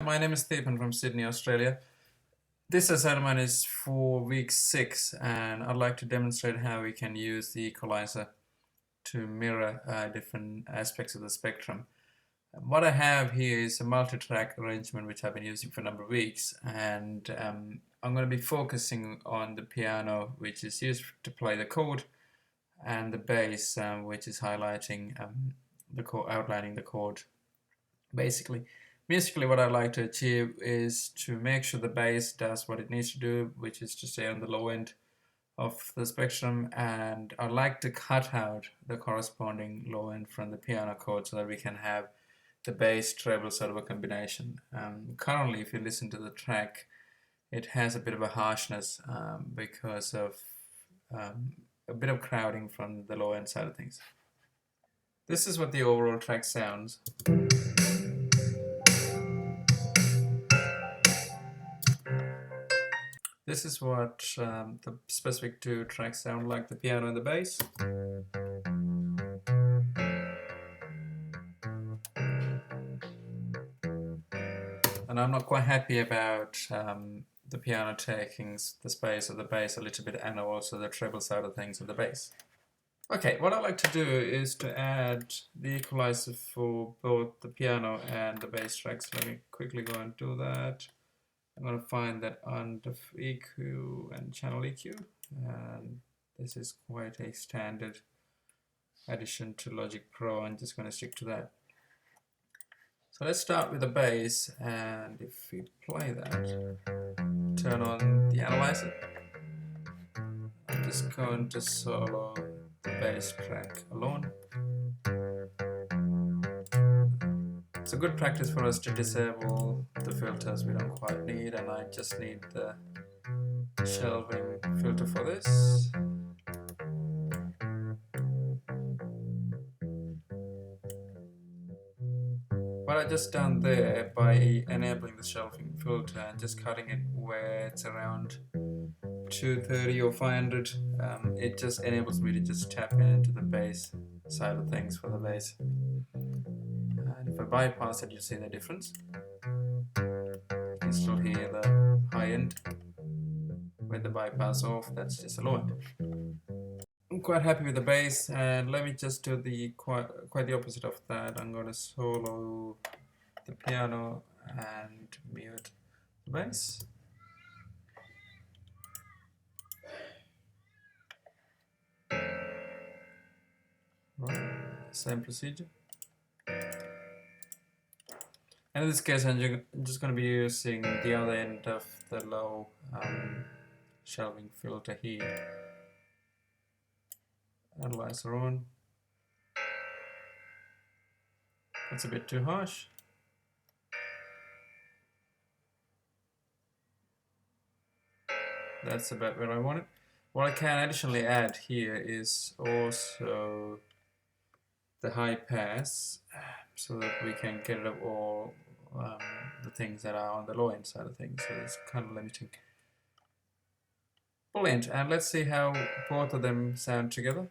My name is Stephen from Sydney, Australia. This assignment is for week 6 and I'd like to demonstrate how we can use the equalizer to mirror different aspects of the spectrum. What I have here is a multi-track arrangement which I've been using for a number of weeks, and I'm going to be focusing on the piano, which is used to play the chord, and the bass, which is highlighting the chord, outlining the chord. Basically, musically, what I'd like to achieve is to make sure the bass does what it needs to do, which is to stay on the low end of the spectrum, and I'd like to cut out the corresponding low end from the piano chord so that we can have the bass treble sort of a combination. Currently, if you listen to the track, it has a bit of a harshness because of a bit of crowding from the low end side of things. This is what the overall track sounds. This is what the specific two tracks sound like, the piano and the bass. And I'm not quite happy about the piano taking the space of the bass a little bit, and also the treble side of things of the bass. Okay, what I like to do is to add the equalizer for both the piano and the bass tracks. Let me quickly go and do that. I'm going to find that under EQ and channel EQ, and this is quite a standard addition to Logic Pro. I'm just going to stick to that. So let's start with the bass, and if we play that, turn on the analyzer. I'm just going to solo the bass track alone. It's a good practice for us to disable the filters we don't quite need, and I just need the shelving filter for this. What I just done there by enabling the shelving filter and just cutting it where it's around 230 or 500, it just enables me to just tap into the bass side of things for the bass. And if I bypass it, you see the difference. You can still hear the high end. With the bypass off, that's just a low end. I'm quite happy with the bass, and let me just do the quite the opposite of that. I'm going to solo the piano and mute the bass. Right, same procedure. And in this case, I'm just going to be using the other end of the low shelving filter here. Analyzer on. That's a bit too harsh. That's about where I want it. What I can additionally add here is also the high pass, so that we can get rid of all the things that are on the low end side of things. So it's kind of limiting. Brilliant. And let's see how both of them sound together.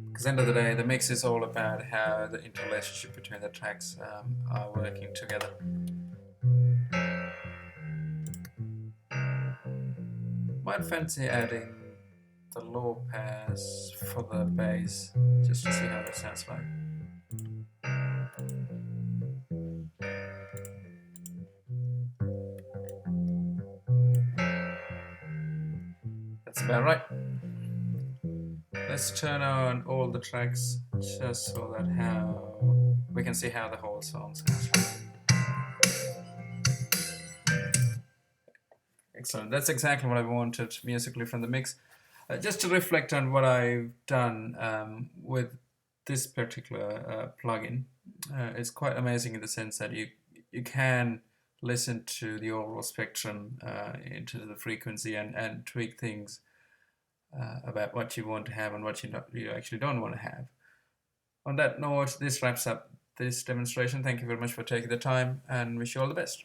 Because end of the day, the mix is all about how the interrelationship between the tracks are working together. Might fancy adding the low pass for the bass, just to see how that sounds like. That's about right. Let's turn on all the tracks just so that we can see how the whole song sounds. Excellent. That's exactly what I wanted musically from the mix. Just to reflect on what I've done with this particular plugin, it's quite amazing in the sense that you can listen to the overall spectrum into the frequency and tweak things about what you want to have and what you actually don't want to have. On that note, this wraps up this demonstration. Thank you very much for taking the time, and wish you all the best.